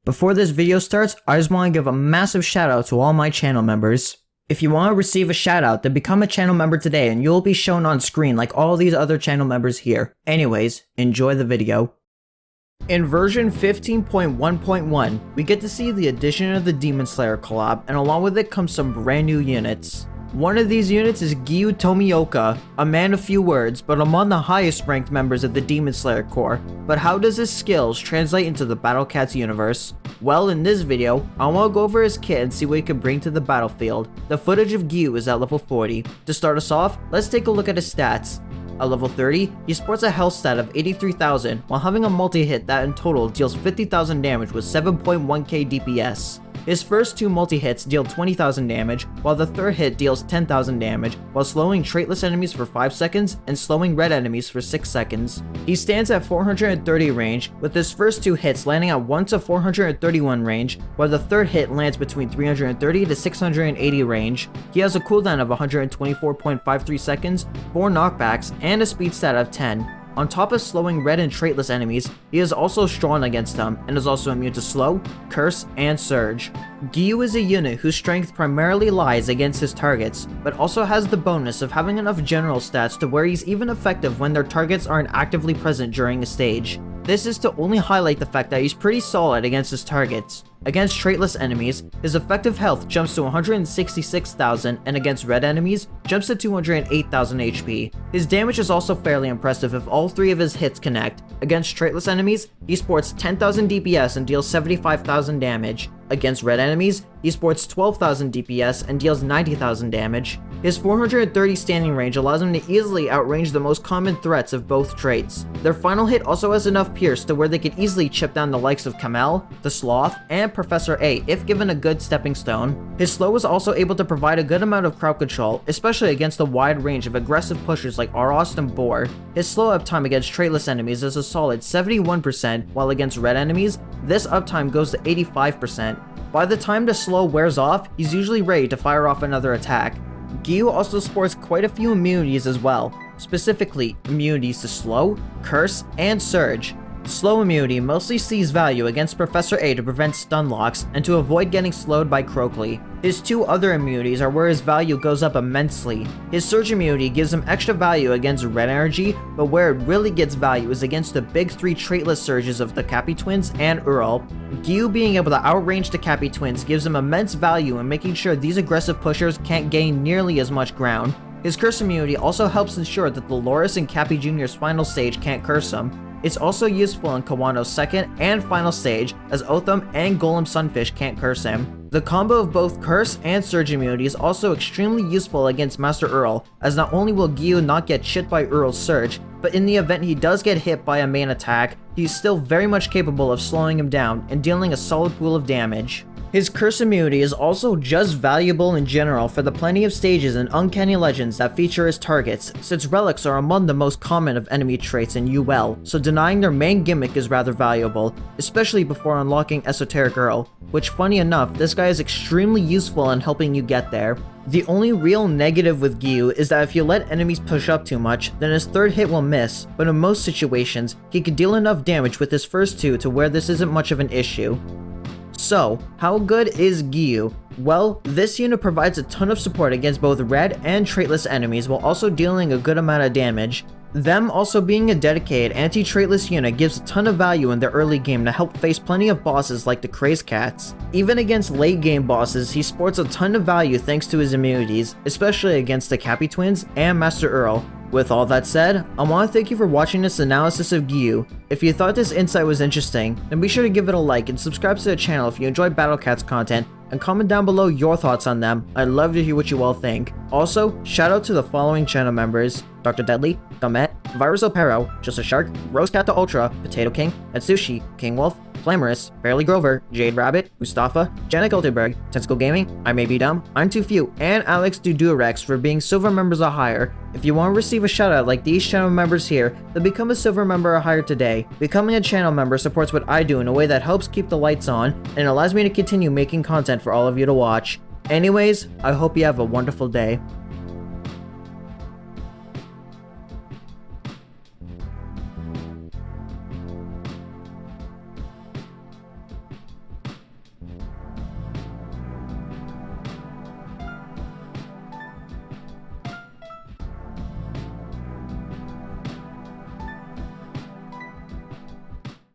Before this video starts, I just want to give a massive shout out to all my channel members. If you want to receive a shout out, then become a channel member today and you'll be shown on screen like all these other channel members here. Anyways, enjoy the video. In version 15.1.1, we get to see the addition of the Demon Slayer collab, and along with it comes some brand new units. One of these units is Giyu Tomioka, a man of few words, but among the highest ranked members of the Demon Slayer Corps. But how does his skills translate into the Battle Cats universe? Well, in this video, I want to go over his kit and see what he can bring to the battlefield. The footage of Giyu is at level 40. To start us off, let's take a look at his stats. At level 30, he sports a health stat of 83,000 while having a multi-hit that in total deals 50,000 damage with 7.1k DPS. His first two multi-hits deal 20,000 damage, while the third hit deals 10,000 damage, while slowing traitless enemies for 5 seconds and slowing red enemies for 6 seconds. He stands at 430 range, with his first two hits landing at 1 to 431 range, while the third hit lands between 330 to 680 range. He has a cooldown of 124.53 seconds, 4 knockbacks, and a speed stat of 10. On top of slowing red and traitless enemies, he is also strong against them, and is also immune to slow, curse, and surge. Giyu is a unit whose strength primarily lies against his targets, but also has the bonus of having enough general stats to where he's even effective when their targets aren't actively present during a stage. This is to only highlight the fact that he's pretty solid against his targets. Against traitless enemies, his effective health jumps to 166,000, and against red enemies, jumps to 208,000 HP. His damage is also fairly impressive if all three of his hits connect. Against traitless enemies, he sports 10,000 DPS and deals 75,000 damage. Against red enemies, he sports 12,000 DPS and deals 90,000 damage. His 430 standing range allows him to easily outrange the most common threats of both traits. Their final hit also has enough pierce to where they could easily chip down the likes of Kamel, the Sloth, and Professor A if given a good stepping stone. His slow is also able to provide a good amount of crowd control, especially against a wide range of aggressive pushers like Arost and Boar. His slow uptime against traitless enemies is a solid 71%, while against red enemies, this uptime goes to 85%. By the time the slow wears off, he's usually ready to fire off another attack. Giyu also sports quite a few immunities as well, specifically immunities to slow, curse, and surge. Slow immunity mostly sees value against Professor A to prevent stun locks and to avoid getting slowed by Crockley. His two other immunities are where his value goes up immensely. His surge immunity gives him extra value against red energy, but where it really gets value is against the big three traitless surges of the Cappy Twins and Earl. Giyu being able to outrange the Cappy Twins gives him immense value in making sure these aggressive pushers can't gain nearly as much ground. His curse immunity also helps ensure that the Loris and Cappy Jr.'s final stage can't curse him. It's also useful in Kawano's second and final stage, as Otham and Golem Sunfish can't curse him. The combo of both curse and surge immunity is also extremely useful against Master Earl, as not only will Giyu not get shit by Earl's surge, but in the event he does get hit by a main attack, he's still very much capable of slowing him down and dealing a solid pool of damage. His curse immunity is also just valuable in general for the plenty of stages in Uncanny Legends that feature his targets, since relics are among the most common of enemy traits in UL, so denying their main gimmick is rather valuable, especially before unlocking Esoteric Earl, which funny enough, this guy is extremely useful in helping you get there. The only real negative with Giyu is that if you let enemies push up too much, then his third hit will miss, but in most situations, he can deal enough damage with his first two to where this isn't much of an issue. So, how good is Giyu? Well, this unit provides a ton of support against both red and traitless enemies while also dealing a good amount of damage. Them also being a dedicated anti-traitless unit gives a ton of value in the early game to help face plenty of bosses like the Craze Cats. Even against late game bosses, he sports a ton of value thanks to his immunities, especially against the Cappy Twins and Master Earl. With all that said, I want to thank you for watching this analysis of Giyu. If you thought this insight was interesting, then be sure to give it a like and subscribe to the channel if you enjoy Battle Cats content, and comment down below your thoughts on them. I'd love to hear what you all think. Also, shout out to the following channel members: Dr. Deadly, Gamet, Virus Opero, Just a Shark, Rose Cat the Ultra, Potato King, Atsushi, King Wolf, Flamorous, Barely Grover, Jade Rabbit, Mustafa, Janet Goldenberg, Tentacle Gaming, I May Be Dumb, I'm Too Few, and Alex Dudurex for being silver members or higher. If you want to receive a shout out like these channel members here, then become a silver member or higher today. Becoming a channel member supports what I do in a way that helps keep the lights on, and allows me to continue making content for all of you to watch. Anyways, I hope you have a wonderful day.